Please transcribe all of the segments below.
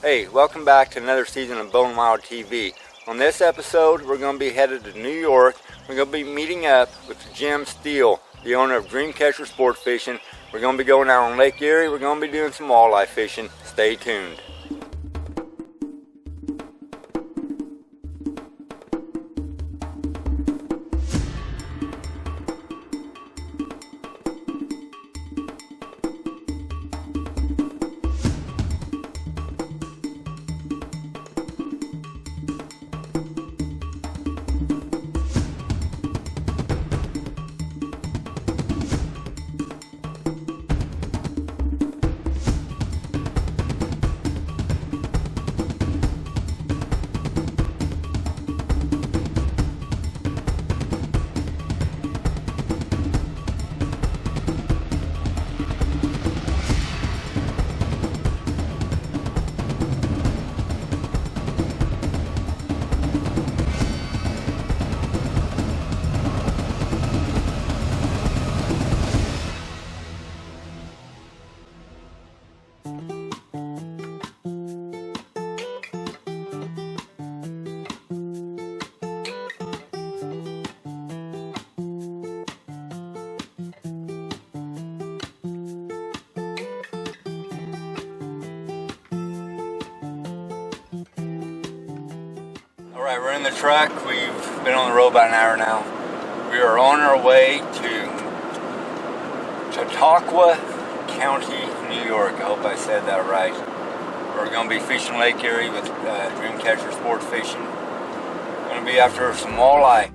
Hey, welcome back to another season of Bone Wild TV. On this episode, we're going to be headed to New York. We're going to be meeting up with Jim Steele, the owner of Dream Catcher Sportfishing. We're going to be going out on Lake Erie. We're going to be doing some walleye fishing. Stay tuned. Alright, we're in the truck. We've been on the road about an hour now. We are on our way to Chautauqua County, New York. I hope I said that right. We're going to be fishing Lake Erie with Dream Catcher Sportfishing. Going to be after some walleye.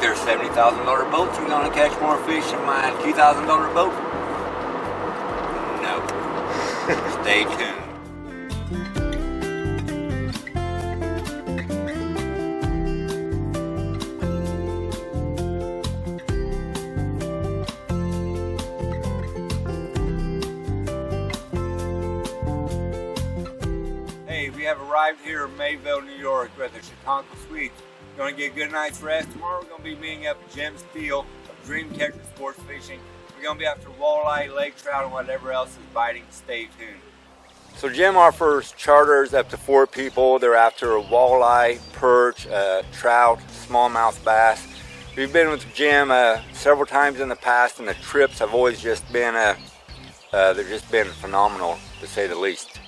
There's $70,000 boats. You're going to catch more fish than my $2,000 boat? No. Stay tuned. Hey, we have arrived here in Mayville, New York at the Chautauqua Suites. Going to get a good night's rest. Tomorrow we're going to be meeting up with Jim Steele of Dream Catcher Sportfishing. We're going to be after walleye, lake trout, and whatever else is biting. Stay tuned. So Jim offers charters up to 4 people. They're after a walleye, perch, trout, smallmouth bass. We've been with Jim several times in the past, and the trips have always just been they've just been phenomenal, to say the least.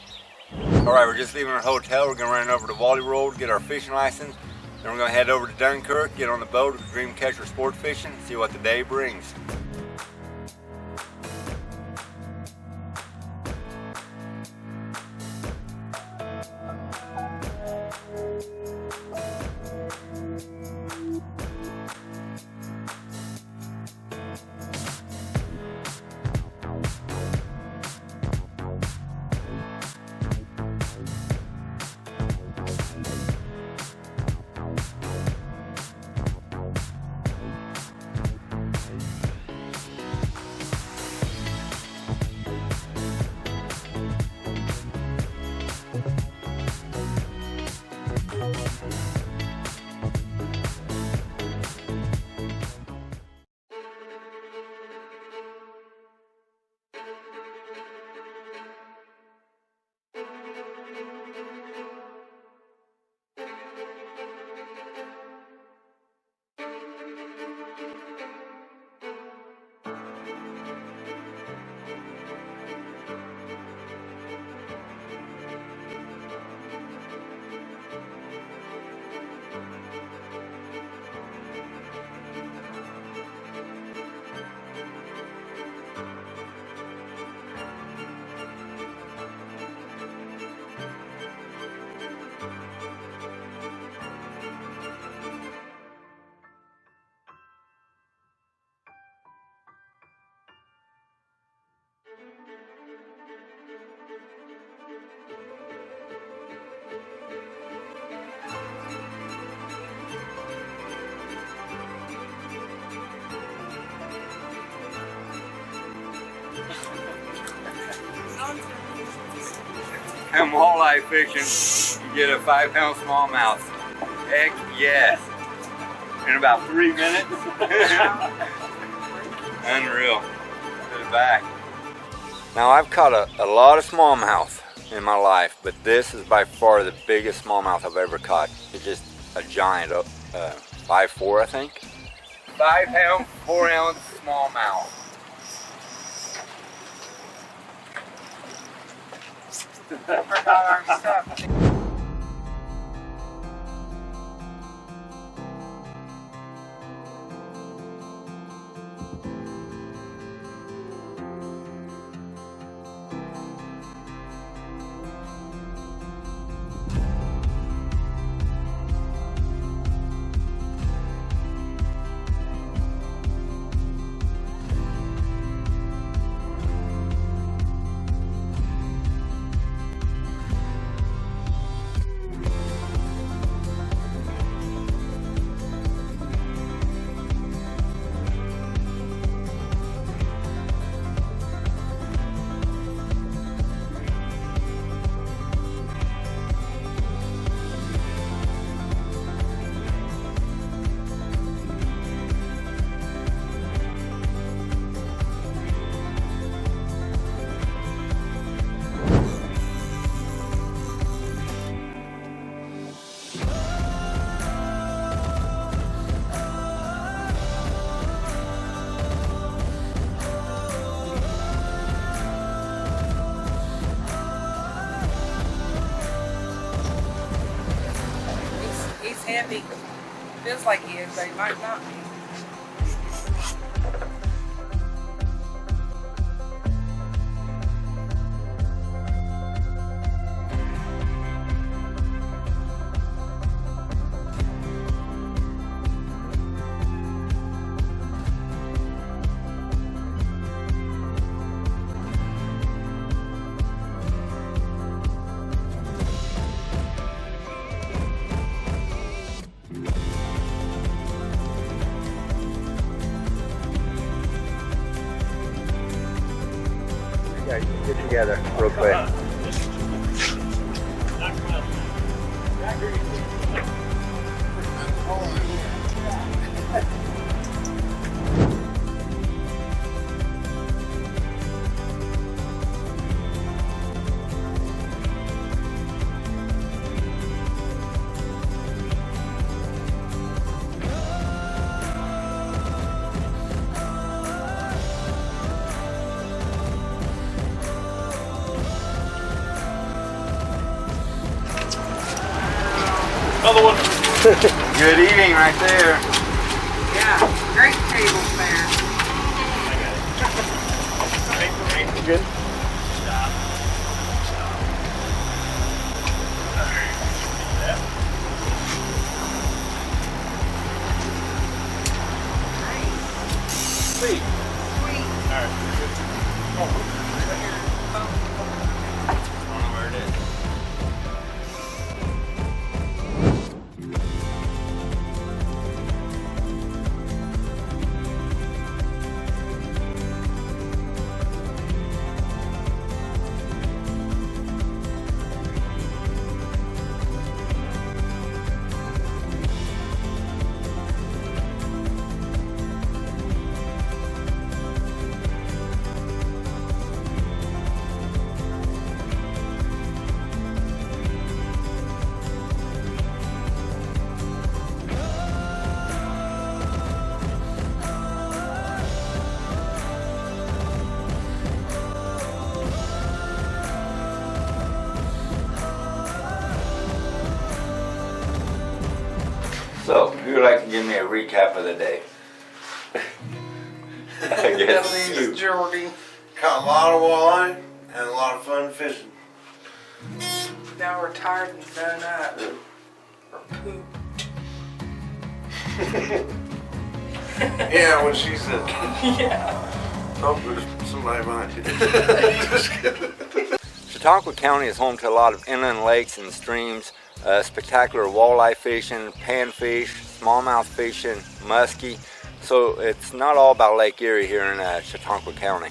All right, we're just leaving our hotel. We're going to run over to Wally Road, get our fishing license. Then we're going to head over to Dunkirk, get on the boat with Dream Catcher Sportfishing, see what the day brings. and walleye fishing, you get a 5-pound smallmouth. Heck yes. In about 3 minutes. Unreal. To the back. Now I've caught a lot of smallmouth in my life, but this is by far the biggest smallmouth I've ever caught. It's just a giant, 5'4" I think. 5-pound, 4-ounce smallmouth. Forgot our stuff. Heavy. Feels like he is, but he might not be. Get together real quick. Another one. Good eating right there. Yeah, great table there. Good. Sweet. Sweet. All right, you're good. I don't know where it is. So, who would like to give me a recap of the day? I guess you. Jordy. Caught a lot of walleye and a lot of fun fishing. Now we're tired and done up. Or pooped. Yeah, when she said, Yeah. oh, there's somebody behind you. Just kidding. Chautauqua County is home to a lot of inland lakes and streams, spectacular walleye fishing, panfish, smallmouth fishing, muskie. So it's not all about Lake Erie here in Chautauqua County.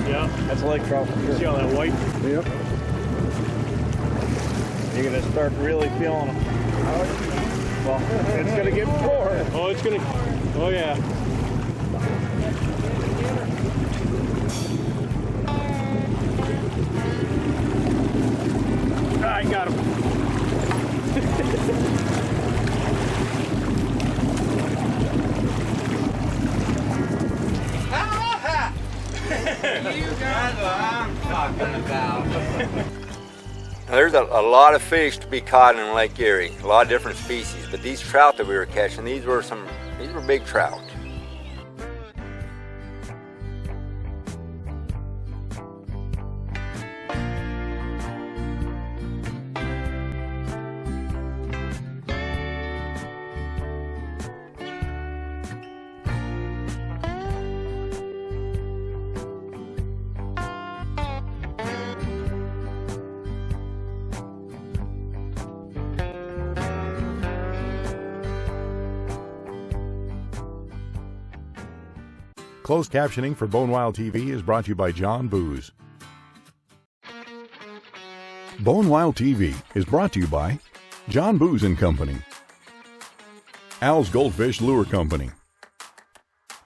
Yeah. That's lake trout for sure. See all that white? Yep. You're gonna start really feeling them. Well, it's gonna get more. Oh, it's gonna. Oh yeah. I got him. That's what I'm talking about. Now, there's a lot of fish to be caught in Lake Erie, a lot of different species, but these trout that we were catching, these were big trout. Closed captioning for Bonewild TV is brought to you by John Booz. Bonewild TV is brought to you by John Booz and Company, Al's Goldfish Lure Company,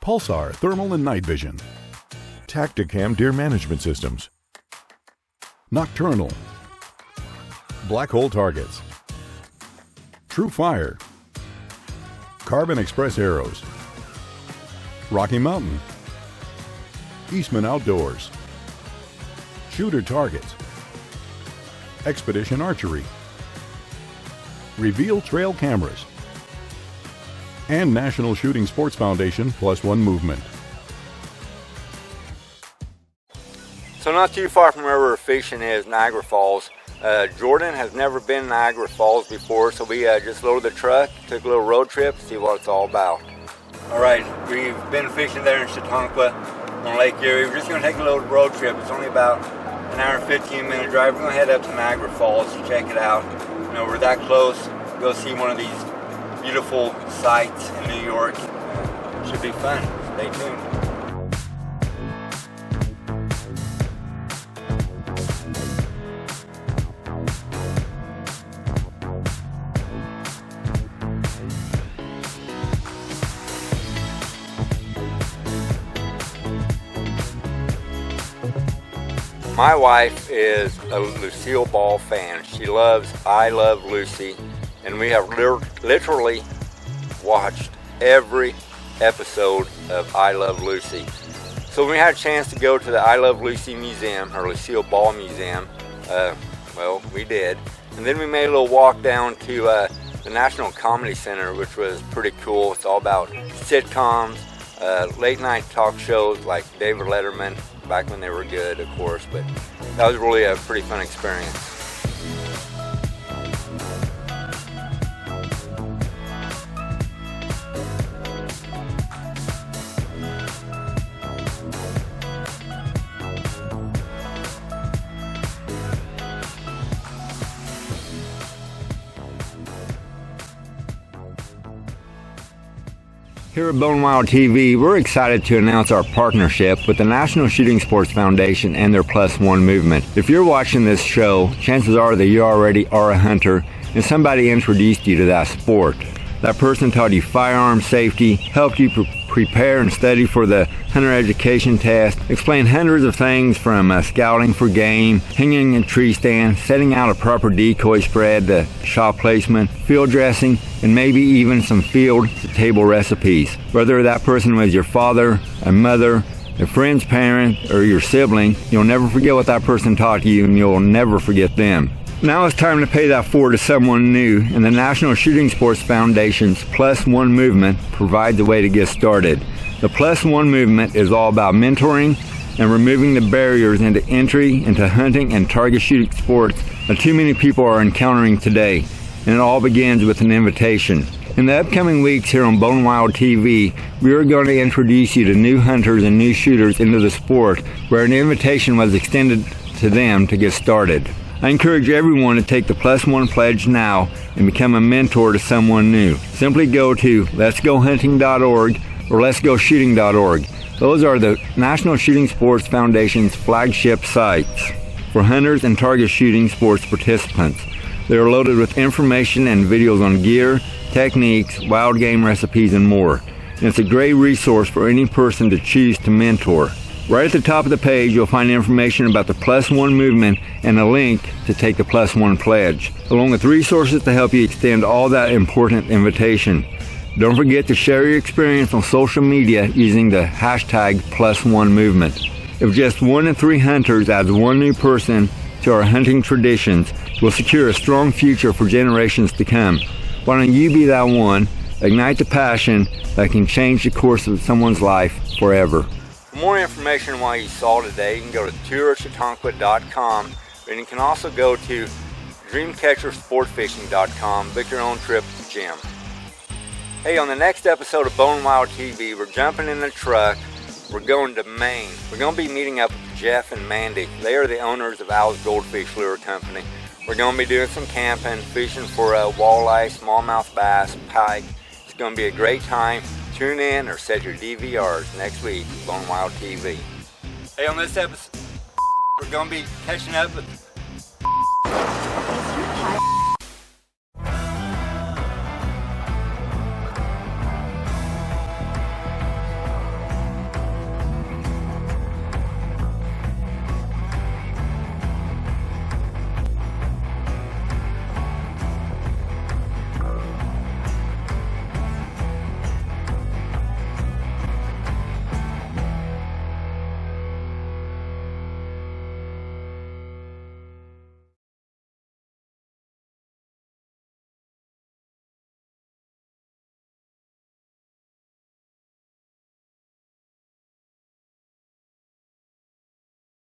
Pulsar Thermal and Night Vision, Tacticam Deer Management Systems, Nocturnal, Black Hole Targets, True Fire, Carbon Express Arrows, Rocky Mountain, Eastman Outdoors, Shooter Targets, Expedition Archery, Reveal Trail Cameras, and National Shooting Sports Foundation Plus One Movement. So not too far from where we're fishing is Niagara Falls. Jordan has never been to Niagara Falls before, so we just loaded the truck, took a little road trip to see what it's all about. All right, we've been fishing there in Chautauqua on Lake Erie. We're just going to take a little road trip. It's only about an hour and 15-minute drive. We're going to head up to Niagara Falls to check it out. You know, we're that close. Go see one of these beautiful sights in New York. Should be fun. Stay tuned. My wife is a Lucille Ball fan. She loves I Love Lucy, and we have literally watched every episode of I Love Lucy. So when we had a chance to go to the I Love Lucy Museum, or Lucille Ball Museum, well, we did. And then we made a little walk down to the National Comedy Center, which was pretty cool. It's all about sitcoms, late night talk shows like David Letterman, back when they were good, of course, but that was really a pretty fun experience. Here at Bonewild TV, we're excited to announce our partnership with the National Shooting Sports Foundation and their Plus One movement. If you're watching this show, chances are that you already are a hunter and somebody introduced you to that sport. That person taught you firearm safety, helped you prepare and study for the hunter education test, explained hundreds of things from scouting for game, hanging in tree stands, setting out a proper decoy spread, to shot placement, field dressing, and maybe even some field to table recipes. Whether that person was your father, a mother, a friend's parent, or your sibling, you'll never forget what that person taught you, and you'll never forget them. Now it's time to pay that forward to someone new, and the National Shooting Sports Foundation's Plus One movement provides a way to get started. The Plus One movement is all about mentoring and removing the barriers into entry into hunting and target shooting sports that too many people are encountering today, and it all begins with an invitation. In the upcoming weeks here on Bonewild TV, we are going to introduce you to new hunters and new shooters into the sport, where an invitation was extended to them to get started. I encourage everyone to take the Plus One pledge now and become a mentor to someone new. Simply go to letsgohunting.org or letsgoshooting.org. Those are the National Shooting Sports Foundation's flagship sites for hunters and target shooting sports participants. They are loaded with information and videos on gear, techniques, wild game recipes, and more. And it's a great resource for any person to choose to mentor. Right at the top of the page, you'll find information about the +1 movement and a link to take the +1 pledge, along with resources to help you extend all that important invitation. Don't forget to share your experience on social media using the hashtag +1 movement. If just 1 in 3 hunters adds one new person to our hunting traditions, we'll secure a strong future for generations to come. Why don't you be that one? Ignite the passion that can change the course of someone's life forever. For more information on what you saw today, you can go to tourchautauqua.com, and you can also go to dreamcatchersportfishing.com, book your own trip to the gym. Hey, on the next episode of Bone Wild TV, we're jumping in the truck. We're going to Maine. We're going to be meeting up with Jeff and Mandy. They are the owners of Al's Goldfish Lure Company. We're going to be doing some camping, fishing for walleye, smallmouth bass, pike. It's going to be a great time. Tune in or set your DVRs next week, Bone Wild TV. Hey, on this episode, we're going to be catching up with